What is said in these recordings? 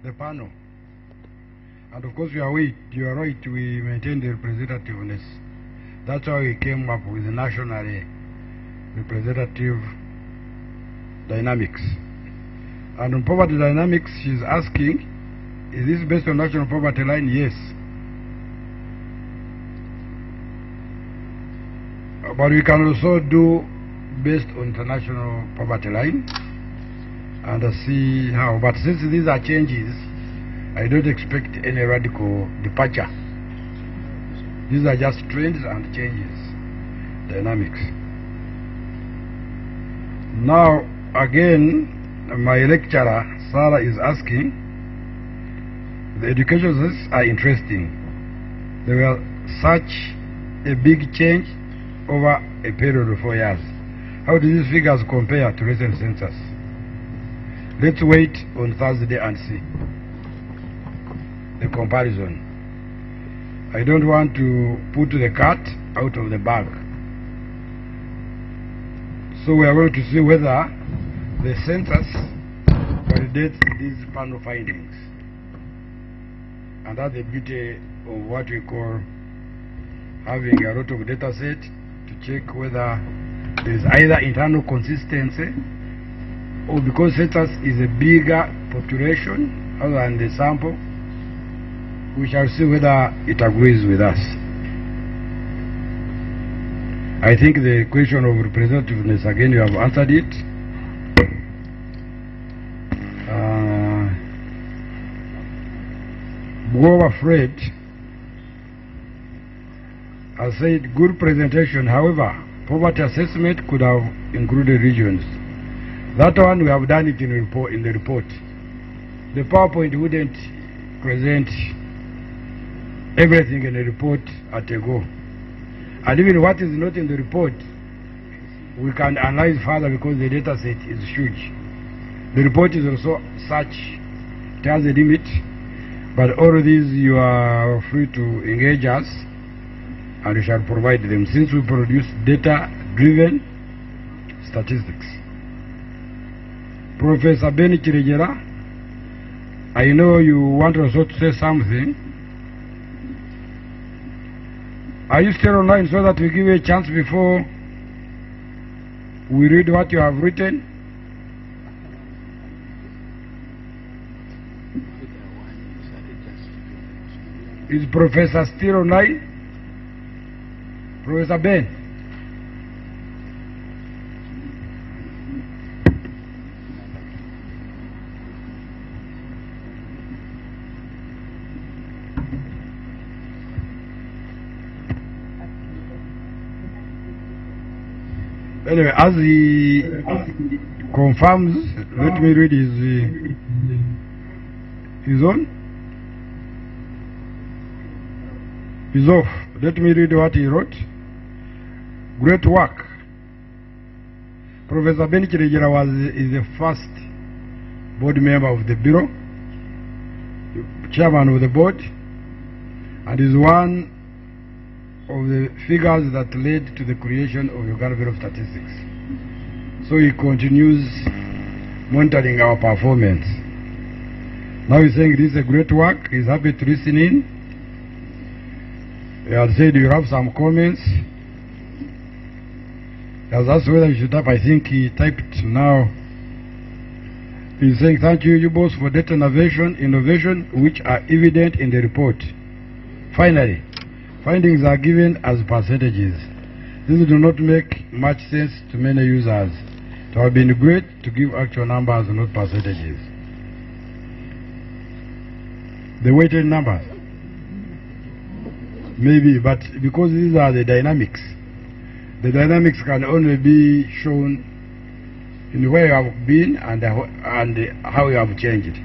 the panel. And of course, you are right, we maintain the representativeness. That's how we came up with the national representative dynamics. And on poverty dynamics, she's asking, is this based on national poverty line? Yes. But we can also do based on international poverty line and see how. But since these are changes, I don't expect any radical departure. These are just trends and changes, dynamics. Now, again, my lecturer, Sarah, is asking, the education systems are interesting. There were such a big change over a period of 4 years. How do these figures compare to recent census? Let's wait on Thursday and see the comparison. I don't want to put the cat out of the bag. So we are going to see whether the census validates these panel findings. And that's the beauty of what we call having a lot of data set to check whether there is either internal consistency or because census is a bigger population other than the sample, we shall see whether it agrees with us. I think the question of representativeness, again, you have answered it. Bob Fred has said, good presentation. However, poverty assessment could have included regions. That one, we have done it in the report. The PowerPoint wouldn't present everything in the report at a go. And even what is not in the report, we can analyze further because the data set is huge. The report is also such, it has a limit, but all of these you are free to engage us and we shall provide them since we produce data-driven statistics. Professor Ben Chirejera, I know you want also to say something. Are you still online so that we give you a chance before we read what you have written? Is Professor still online? Professor Ben? Anyway, as he confirms, let me read his own. He's off. Let me read what he wrote. Great work. Professor Ben Chirejera is the first board member of the Bureau, chairman of the board, and is one of the figures that led to the creation of Uganda Bureau of Statistics. So he continues monitoring our performance. Now he's saying this is a great work. He's happy to listen in. He has said you have some comments. He has asked whether you should type. I think he typed now. He's saying thank you, you both, for data innovation which are evident in the report. Finally, findings are given as percentages. This do not make much sense to many users. It would have been great to give actual numbers, not percentages. The weighted numbers. Maybe, but because these are the dynamics can only be shown in where you have been and how you have changed.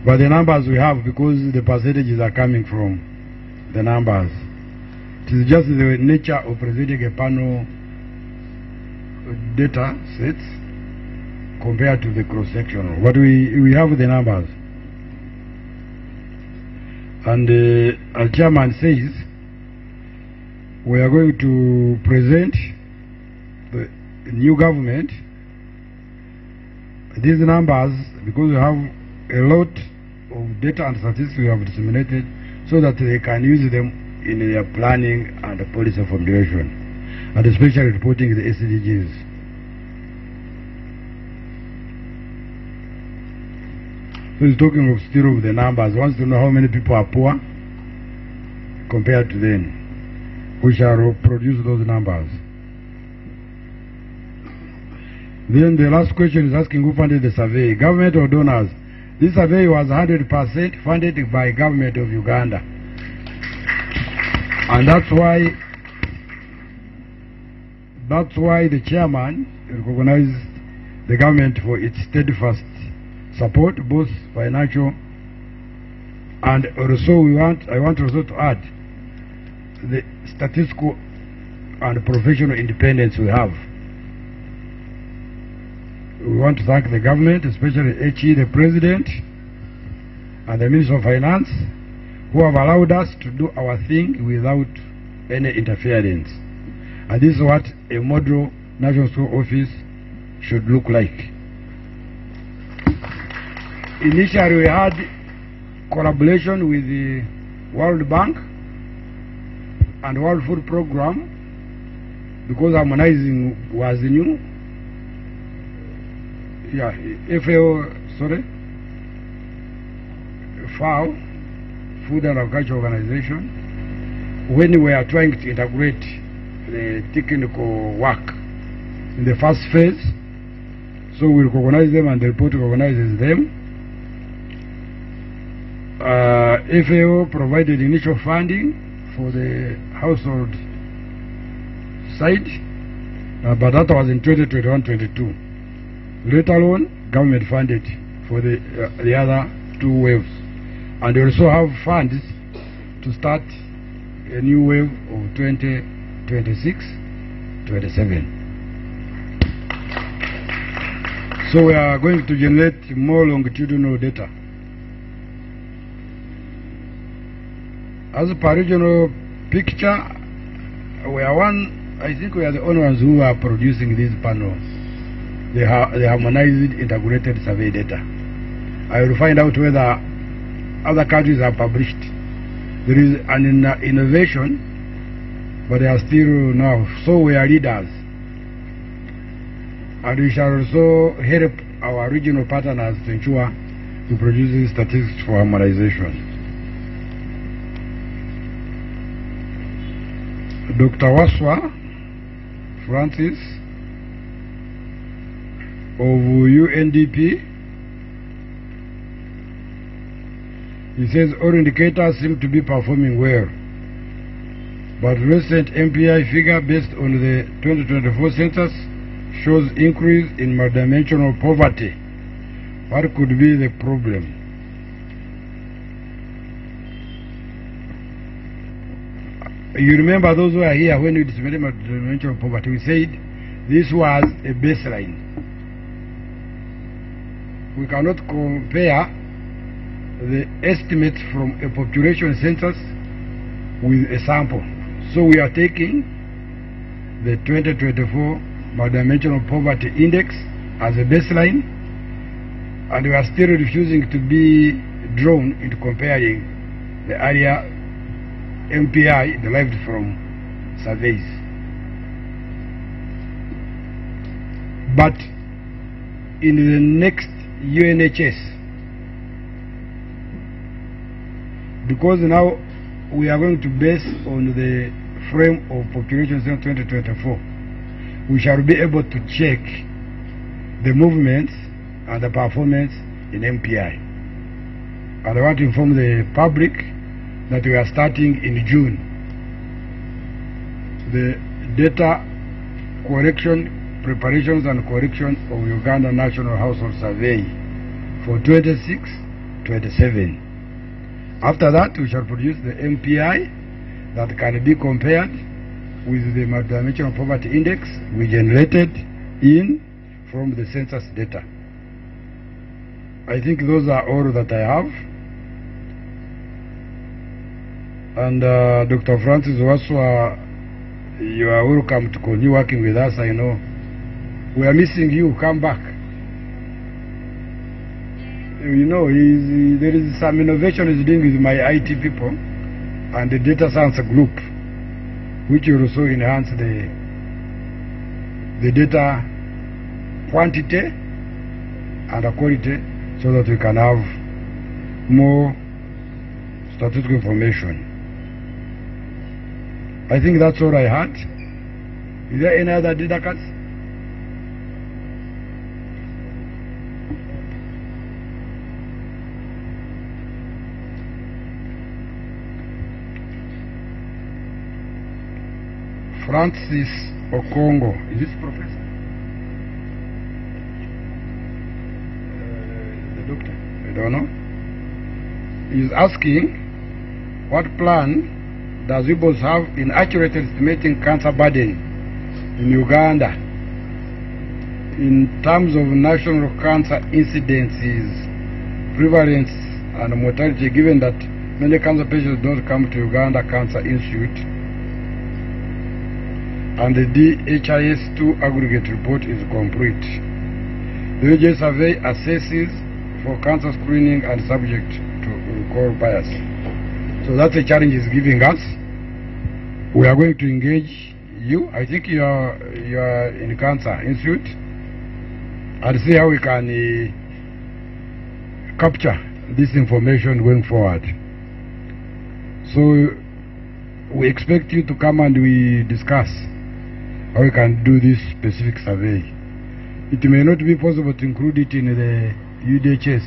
But the numbers we have, because the percentages are coming from the numbers. It is just the nature of presenting a panel data sets compared to the cross-sectional. But we have the numbers. And our chairman says we are going to present the new government these numbers because we have a lot of data and statistics we have disseminated so that they can use them in their planning and policy formulation, and especially reporting the SDGs. So he's talking of still of the numbers, wants to know how many people are poor compared to them. We shall produce those numbers. Then the last question is asking who funded the survey, government or donors? This survey was 100% funded by government of Uganda. And that's why the chairman recognized the government for its steadfast support, both financial and also I want also to add the statistical and professional independence we have. We want to thank the government, especially HE, the President, and the Minister of Finance, who have allowed us to do our thing without any interference. And this is what a model National School Office should look like. Initially, we had collaboration with the World Bank and World Food Program because harmonizing was new. Yeah, FAO, Food and Agriculture Organization, when we are trying to integrate the technical work in the first phase, so we recognize them and the report recognizes them. FAO provided initial funding for the household side, but that was in 2021-22. Later on, government funded for the other two waves. And we also have funds to start a new wave of 2026-27. So we are going to generate more longitudinal data. As per regional picture, we are I think we are the only ones who are producing this panel. The harmonized integrated survey data. I will find out whether other countries have published. There is an innovation, but they are still now. So we are leaders. And we shall also help our regional partners to ensure to produce statistics for harmonization. Dr. Waswa Francis of UNDP, he says all indicators seem to be performing well, but recent MPI figure based on the 2024 census shows increase in multidimensional poverty. What could be the problem? You remember those who are here when we disseminated multidimensional poverty, we said this was a baseline. We cannot compare the estimates from a population census with a sample. So we are taking the 2024 multidimensional poverty index as a baseline, and we are still refusing to be drawn into comparing the area MPI derived from surveys. But in the next UNHS, because now we are going to base on the frame of population census 2024, we shall be able to check the movements and the performance in MPI. And I want to inform the public that we are starting in June the data collection, preparations and correction of Uganda National Household Survey for 26-27. After that, we shall produce the MPI that can be compared with the multidimensional poverty index we generated from the census data. I think those are all that I have. And Dr. Francis Waswa, you are welcome to continue working with us. I know we are missing you. Come back. you know, there is some innovation he's doing with my IT people and the data science group, which will also enhance the data quantity and the quality, so that we can have more statistical information. I think that's all I had. Is there any other data cards? Francis Okongo, is this professor? The doctor? I don't know. He's asking, what plan does UBOS have in accurately estimating cancer burden in Uganda in terms of national cancer incidences, prevalence and mortality, given that many cancer patients don't come to Uganda Cancer Institute and the DHIS2 aggregate report is complete? The UJ survey assesses for cancer screening and subject to recall bias. So that's a challenge it's giving us. We are going to engage you. I think you are in Cancer Institute, and see how we can capture this information going forward. So we expect you to come and we discuss how we can do this specific survey. It may not be possible to include it in the UDHS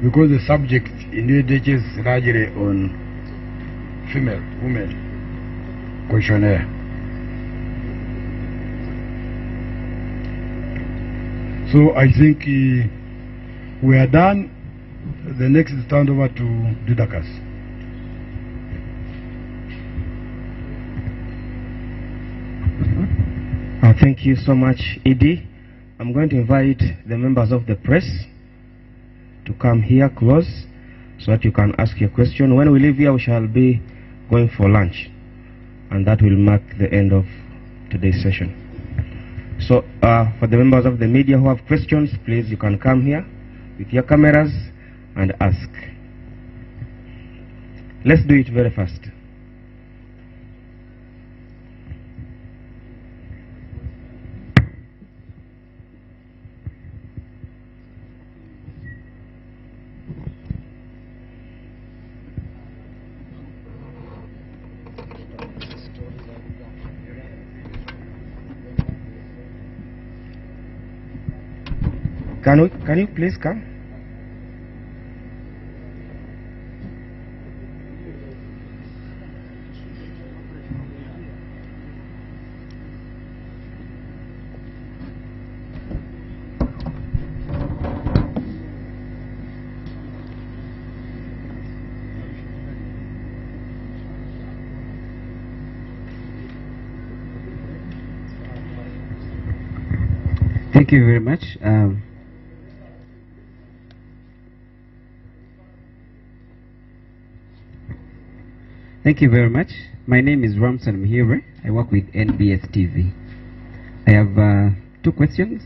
because the subject in UDHS is largely on women questionnaire. So I think we are done. The next is turned over to Didakas. Thank you so much, Edie. I'm going to invite the members of the press to come here close so that you can ask your question. When we leave here, we shall be going for lunch, and that will mark the end of today's session. So for the members of the media who have questions, please, you can come here with your cameras and ask. Let's do it very fast. Can you please come? Thank you very much. Thank you very much. My name is Ramson Mhire. I work with NBS TV. I have two questions.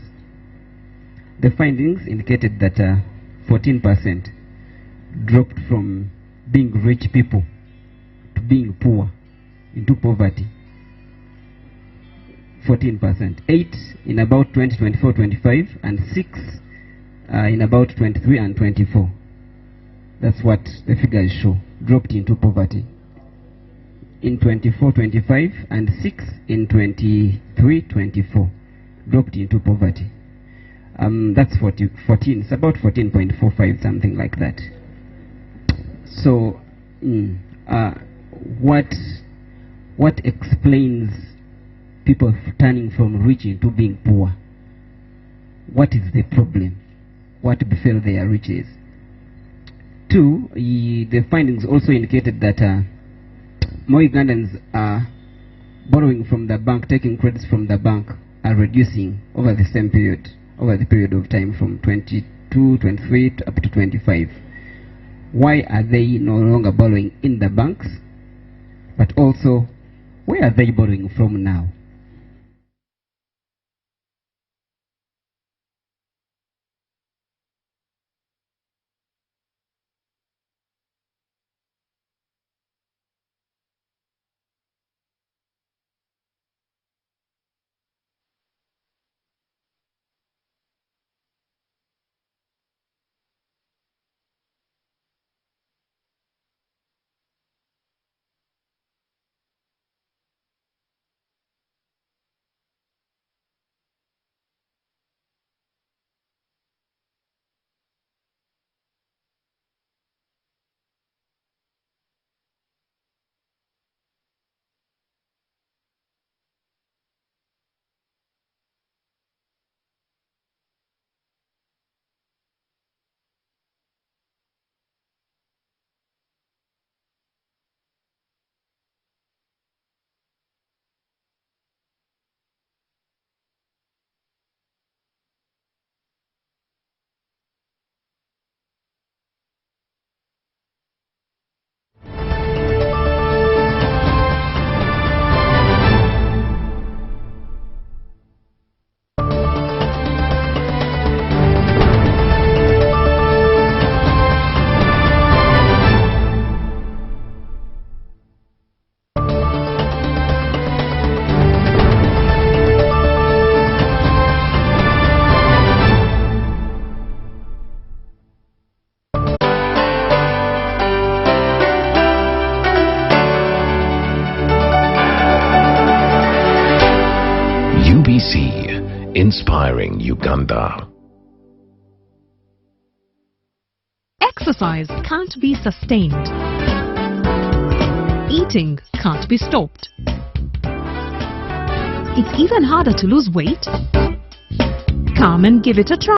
The findings indicated that 14% dropped from being rich people to being poor, into poverty. 14%. 8 in about 2024-25 and 6 in about 23 and 24. That's what the figures show. Dropped into poverty in 24-25 and 6 in 23-24. Dropped into poverty. That's 14. It's about 14.45, something like that. So, what explains people turning from rich into being poor? What is the problem? What befell their riches? 2, the findings also indicated that more Ugandans are borrowing from the bank, taking credits from the bank, are reducing over the same period, over the period of time from 22, 23 up to 25. Why are they no longer borrowing in the banks? But also, where are they borrowing from now? BBC, inspiring Uganda. Exercise can't be sustained. Eating can't be stopped. It's even harder to lose weight. Come and give it a try.